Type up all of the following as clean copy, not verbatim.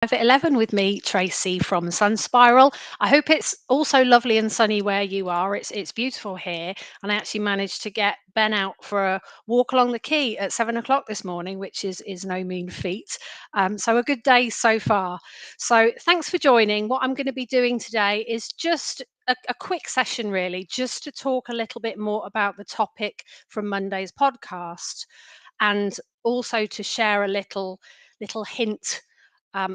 At 11 with me, Tracy from Sun Spiral. I hope it's also lovely and sunny where you are. It's beautiful here, and I actually managed to get Ben out for a walk along the quay at 7 o'clock this morning, which is no mean feat. So a good day so far. So thanks for joining. What I'm going to be doing today is just a quick session, really, just to talk a little bit more about the topic from Monday's podcast, and also to share a little hint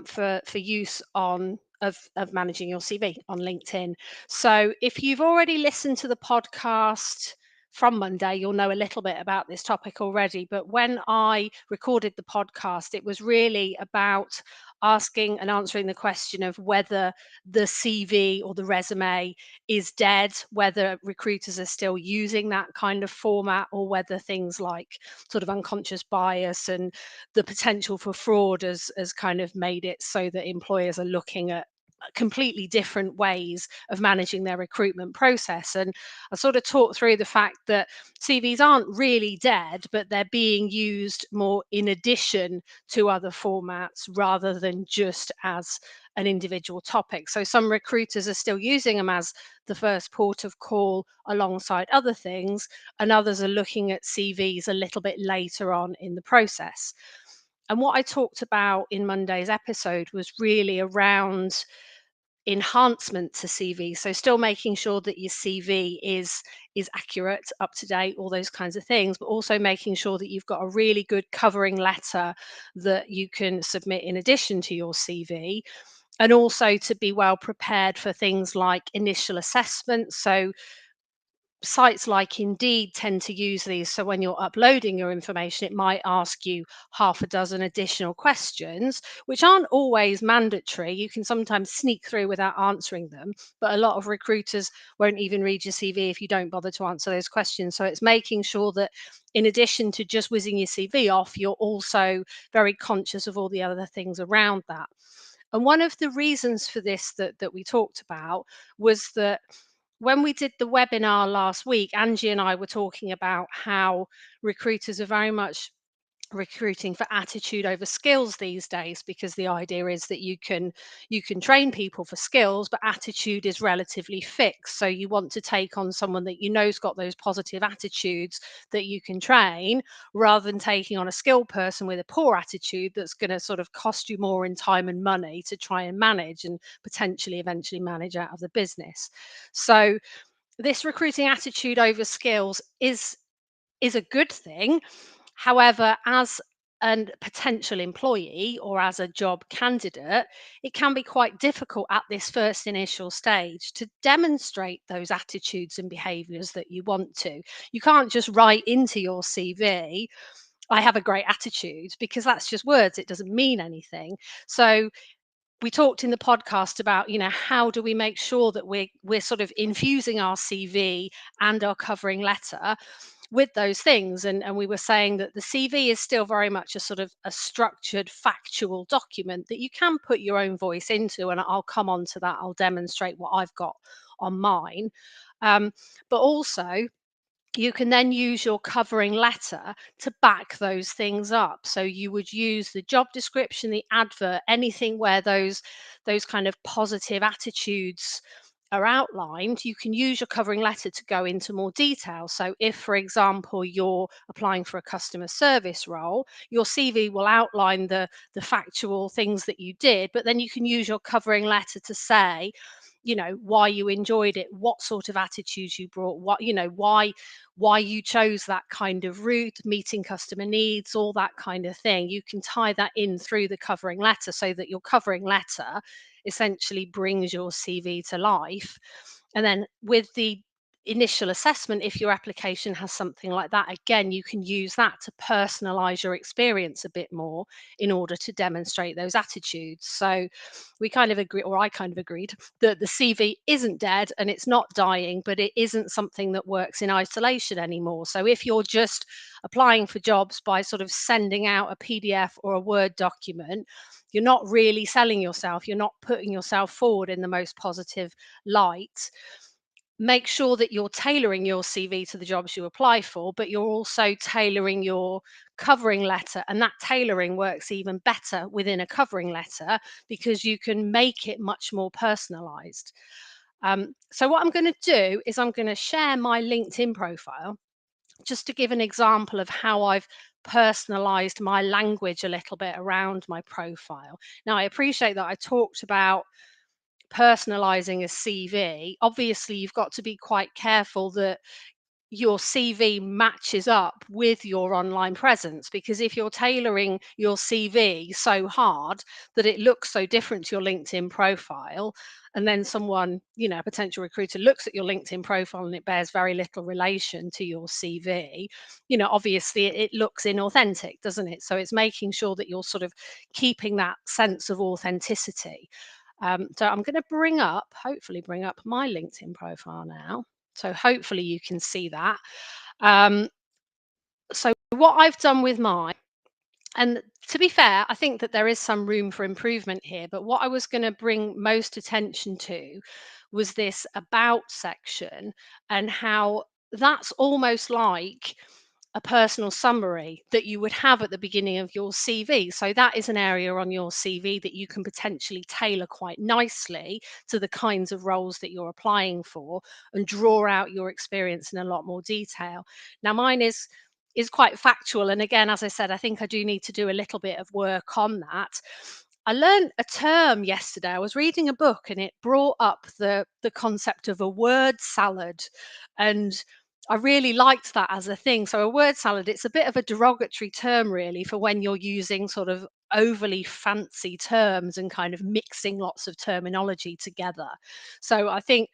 for use on of managing your CV on LinkedIn. So if you've already listened to the podcast from Monday, you'll know a little bit about this topic already. But when I recorded the podcast, it was really about asking and answering the question of whether the CV or the resume is dead, whether recruiters are still using that kind of format, or whether things like sort of unconscious bias and the potential for fraud has kind of made it so that employers are looking at completely different ways of managing their recruitment process. And I sort of talked through the fact that CVs aren't really dead, but they're being used more in addition to other formats rather than just as an individual topic. So some recruiters are still using them as the first port of call alongside other things, and others are looking at CVs a little bit later on in the process. And what I talked about in Monday's episode was really around enhancement to CV. So still making sure that your CV is accurate, up to date, all those kinds of things, but also making sure that you've got a really good covering letter that you can submit in addition to your CV, and also to be well prepared for things like initial assessments. So sites like Indeed tend to use these. So when you're uploading your information, it might ask you half a dozen additional questions, which aren't always mandatory. You can sometimes sneak through without answering them, but a lot of recruiters won't even read your CV if you don't bother to answer those questions. So it's making sure that in addition to just whizzing your CV off, you're also very conscious of all the other things around that. And one of the reasons for this that we talked about was that when we did the webinar last week, Angie and I were talking about how recruiters are very much recruiting for attitude over skills these days, because the idea is that you can train people for skills, but attitude is relatively fixed. So you want to take on someone that you know's got those positive attitudes that you can train, rather than taking on a skilled person with a poor attitude that's going to sort of cost you more in time and money to try and manage, and potentially eventually manage out of the business. So this recruiting attitude over skills is a good thing. However, as a potential employee or as a job candidate, it can be quite difficult at this first initial stage to demonstrate those attitudes and behaviors that you want to. You can't just write into your CV, I have a great attitude, because that's just words. It doesn't mean anything. So we talked in the podcast about, how do we make sure that we're sort of infusing our CV and our covering letter with those things. And we were saying that the CV is still very much a sort of a structured factual document that you can put your own voice into, and I'll come on to that. I'll demonstrate what I've got on mine. But also, you can then use your covering letter to back those things up. So you would use the job description, the advert, anything where those kind of positive attitudes are outlined. You can use your covering letter to go into more detail. So if, for example, you're applying for a customer service role, your CV will outline the factual things that you did, but then you can use your covering letter to say, why you enjoyed it, what sort of attitudes you brought, what, why you chose that kind of route, meeting customer needs, all that kind of thing. You can tie that in through the covering letter, so that your covering letter essentially brings your CV to life. And then with the initial assessment, if your application has something like that, again, you can use that to personalize your experience a bit more in order to demonstrate those attitudes. So we kind of agree, or I kind of agreed, that the CV isn't dead and it's not dying, but it isn't something that works in isolation anymore. So if you're just applying for jobs by sort of sending out a PDF or a Word document, you're not really selling yourself. You're not putting yourself forward in the most positive light. make sure that you're tailoring your CV to the jobs you apply for, but you're also tailoring your covering letter. And that tailoring works even better within a covering letter because you can make it much more personalized. So, what I'm going to do is I'm going to share my LinkedIn profile just to give an example of how I've personalized my language a little bit around my profile. Now, I appreciate that I talked about personalizing a CV. Obviously, you've got to be quite careful that your CV matches up with your online presence, because if you're tailoring your CV so hard that it looks so different to your LinkedIn profile, and then someone, a potential recruiter looks at your LinkedIn profile and it bears very little relation to your CV, obviously it looks inauthentic, doesn't it? So it's making sure that you're sort of keeping that sense of authenticity. So I'm going to hopefully bring up my LinkedIn profile now. So hopefully you can see that. Um, so what I've done with mine, and to be fair, I think that there is some room for improvement here, but what I was going to bring most attention to was this about section, and how that's almost like a personal summary that you would have at the beginning of your CV. So that is an area on your CV that you can potentially tailor quite nicely to the kinds of roles that you're applying for, and draw out your experience in a lot more detail. Now mine is quite factual, and again, as I said, I think I do need to do a little bit of work on that. I learned a term yesterday. I was reading a book and it brought up the concept of a word salad, and I really liked that as a thing. So a word salad, it's a bit of a derogatory term really for when you're using sort of overly fancy terms and kind of mixing lots of terminology together. So I think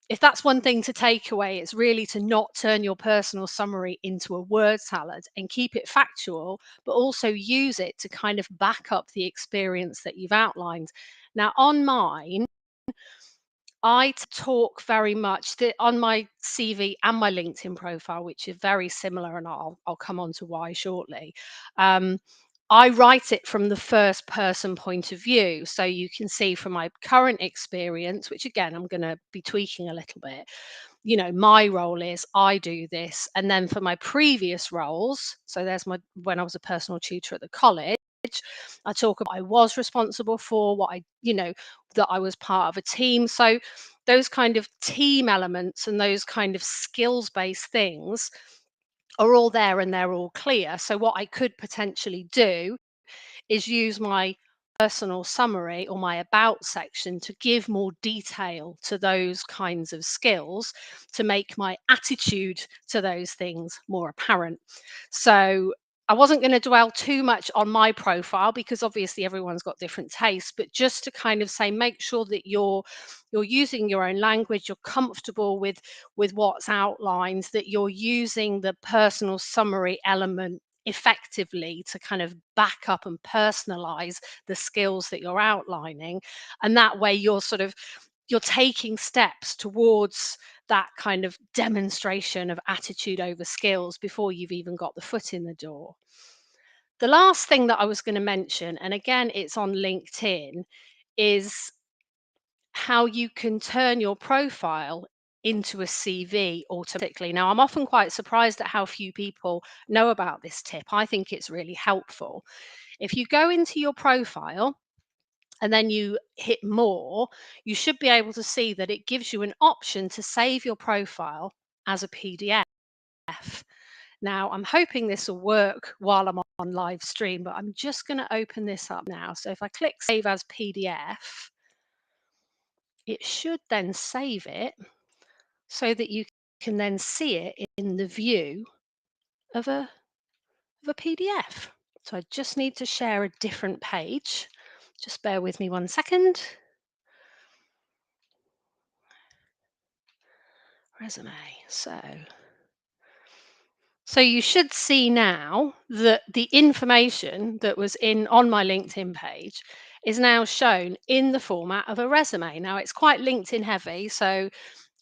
if that's one thing to take away, it's really to not turn your personal summary into a word salad, and keep it factual, but also use it to kind of back up the experience that you've outlined. Now, on mine, talk very much on my CV and my LinkedIn profile, which is very similar, and I'll come on to why shortly. Um, I write it from the first person point of view. So you can see from my current experience, which again, I'm going to be tweaking a little bit. My role is I do this. And then for my previous roles, so there's when I was a personal tutor at the college, I talk about what I was responsible for, that I was part of a team. So those kind of team elements and those kind of skills based things are all there and they're all clear. So what I could potentially do is use my personal summary or my about section to give more detail to those kinds of skills, to make my attitude to those things more apparent. So I wasn't going to dwell too much on my profile because obviously everyone's got different tastes, but just to kind of say, make sure that you're using your own language, you're comfortable with what's outlined, that you're using the personal summary element effectively to kind of back up and personalize the skills that you're outlining, and that way you're taking steps towards that kind of demonstration of attitude over skills before you've even got the foot in the door. The last thing that I was going to mention, and again it's on LinkedIn, is how you can turn your profile into a CV automatically. Now, I'm often quite surprised at how few people know about this tip. I think it's really helpful. If you go into your profile and then you hit more, you should be able to see that it gives you an option to save your profile as a PDF. Now, I'm hoping this will work while I'm on live stream, but I'm just going to open this up now. So if I click save as PDF, it should then save it so that you can then see it in the view of a PDF. So I just need to share a different page. Just bear with me 1 second. Resume. So you should see now that the information that was on my LinkedIn page is now shown in the format of a resume. Now it's quite LinkedIn heavy, so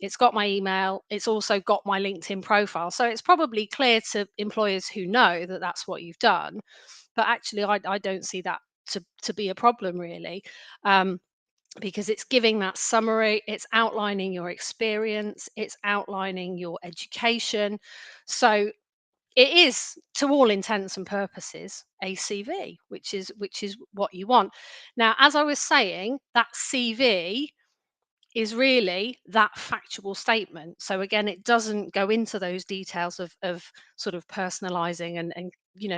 it's got my email, it's also got my LinkedIn profile. So it's probably clear to employers who know that that's what you've done. But actually, I don't see that to be a problem really. Um, because it's giving that summary, it's outlining your experience, it's outlining your education. So it is, to all intents and purposes, a CV, which is what you want. Now, as I was saying, that CV is really that factual statement. So again, it doesn't go into those details of sort of personalizing and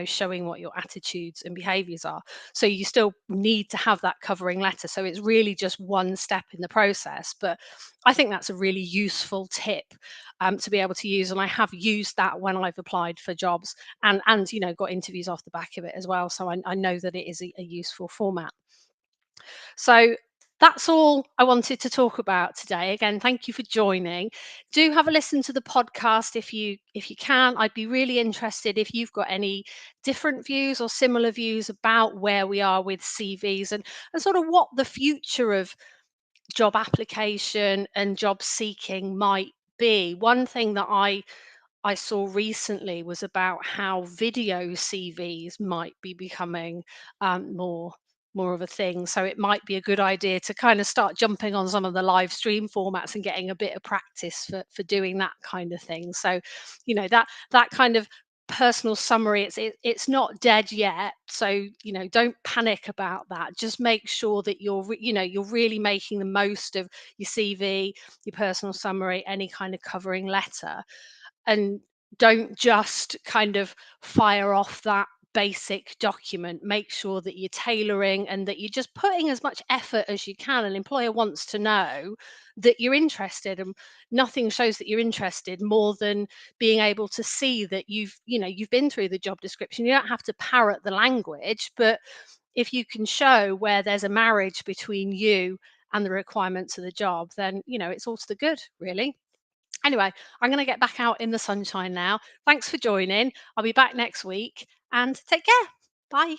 showing what your attitudes and behaviors are. So you still need to have that covering letter. So it's really just one step in the process. But I think that's a really useful tip to be able to use. And I have used that when I've applied for jobs and got interviews off the back of it as well. So I know that it is a useful format. So that's all I wanted to talk about today. Again, thank you for joining. Do have a listen to the podcast if you can. I'd be really interested if you've got any different views or similar views about where we are with CVs and sort of what the future of job application and job seeking might be. One thing that I saw recently was about how video CVs might be becoming more of a thing. So it might be a good idea to kind of start jumping on some of the live stream formats and getting a bit of practice for doing that kind of thing. So, that kind of personal summary, it's not dead yet. So don't panic about that. Just make sure that you're really making the most of your CV, your personal summary, any kind of covering letter, and don't just kind of fire off that basic document. Make sure that you're tailoring and that you're just putting as much effort as you can. An employer wants to know that you're interested, and nothing shows that you're interested more than being able to see that you've been through the job description. You don't have to parrot the language, but if you can show where there's a marriage between you and the requirements of the job, then it's all to the good, really. Anyway, I'm going to get back out in the sunshine now. Thanks for joining. I'll be back next week and take care. Bye.